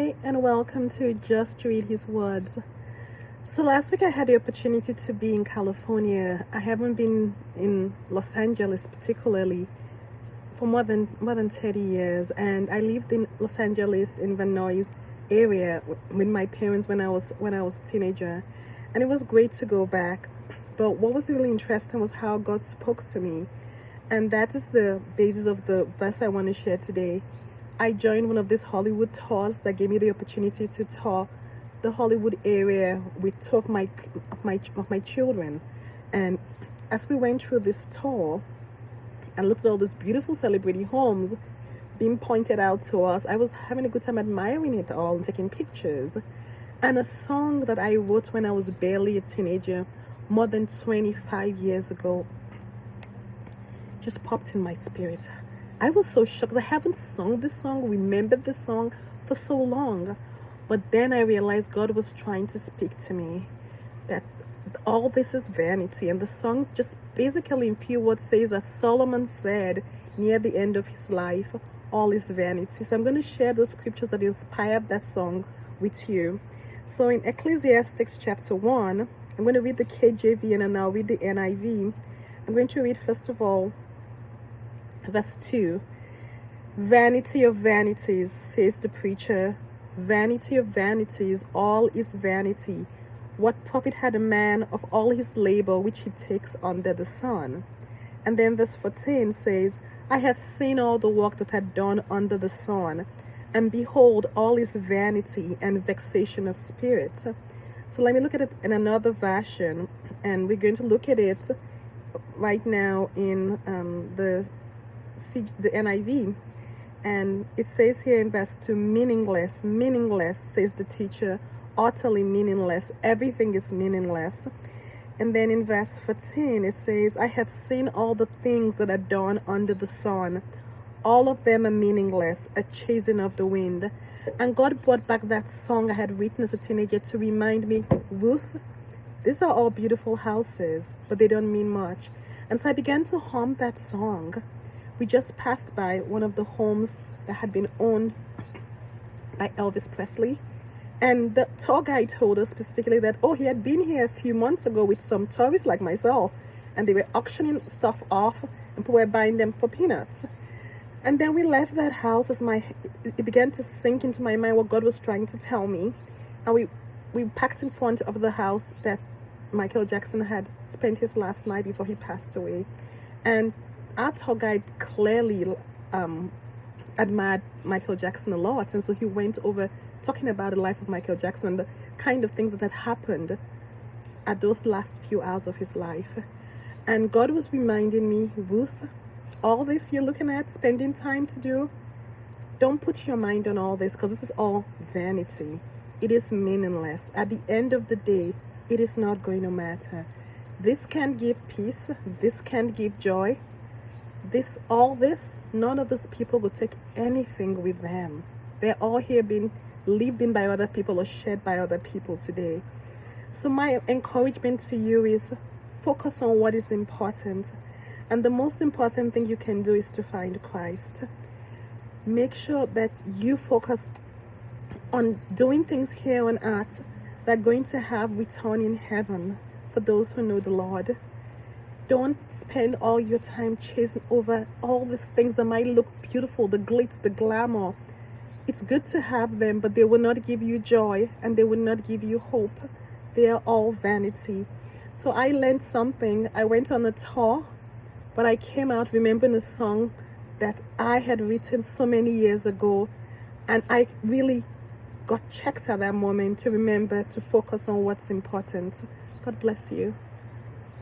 Hi, and welcome to Just Read His Words. So last week I had the opportunity to be in California. I haven't been in Los Angeles particularly for more than 30 years, and I lived in Los Angeles in Van Nuys area with my parents when I was a teenager, and it was great to go back. But what was really interesting was how God spoke to me, and that is the basis of the verse I want to share today. I joined one of these Hollywood tours that gave me the opportunity to tour the Hollywood area with two of my children. And as we went through this tour and looked at all these beautiful celebrity homes being pointed out to us, I was having a good time admiring it all and taking pictures. And a song that I wrote when I was barely a teenager, more than 25 years ago, just popped in my spirit. I was so shocked. I haven't sung this song, remembered this song for so long. But then I realized God was trying to speak to me that all this is vanity. And the song just basically in few words says, as Solomon said near the end of his life, all is vanity. So I'm going to share those scriptures that inspired that song with you. So in Ecclesiastes chapter 1, I'm going to read the KJV and then I'll read the NIV. I'm going to read first of all verse 2. Vanity of vanities, says the preacher. Vanity of vanities, all is vanity. What profit had a man of all his labor which he takes under the sun? And then verse 14 says, I have seen all the work that had done under the sun, and behold, all is vanity and vexation of spirit. So let me look at it in another version, and we're going to look at it right now in the NIV. And it says here in verse 2, meaningless, says the teacher, utterly meaningless, everything is meaningless. And then in verse 14 it says, I have seen all the things that are done under the sun, all of them are meaningless, a chasing of the wind. And God brought back that song I had written as a teenager to remind me, Ruth, these are all beautiful houses, but they don't mean much. And so I began to hum that song. We just passed by one of the homes that had been owned by Elvis Presley. And the tour guide told us specifically that, he had been here a few months ago with some tourists like myself. And they were auctioning stuff off and people were buying them for peanuts. And then we left that house as it began to sink into my mind what God was trying to tell me. And we packed in front of the house that Michael Jackson had spent his last night before he passed away. And our tour guide clearly admired Michael Jackson a lot, and so he went over talking about the life of Michael Jackson and the kind of things that had happened at those last few hours of his life. And God was reminding me, Ruth, all this you're looking at, spending time to do, don't put your mind on all this, because this is all vanity. It is meaningless. At the end of the day, it is not going to matter. This can't give peace. This can't give joy. None of those people will take anything with them. They're all here being lived in by other people or shared by other people today. So my encouragement to you is focus on what is important. And the most important thing you can do is to find Christ. Make sure that you focus on doing things here on earth that are going to have return in heaven for those who know the Lord. Don't spend all your time chasing over all these things that might look beautiful, the glitz, the glamour. It's good to have them, but they will not give you joy and they will not give you hope. They are all vanity. So I learned something. I went on a tour, but I came out remembering a song that I had written so many years ago, and I really got checked at that moment to remember to focus on what's important. God bless you.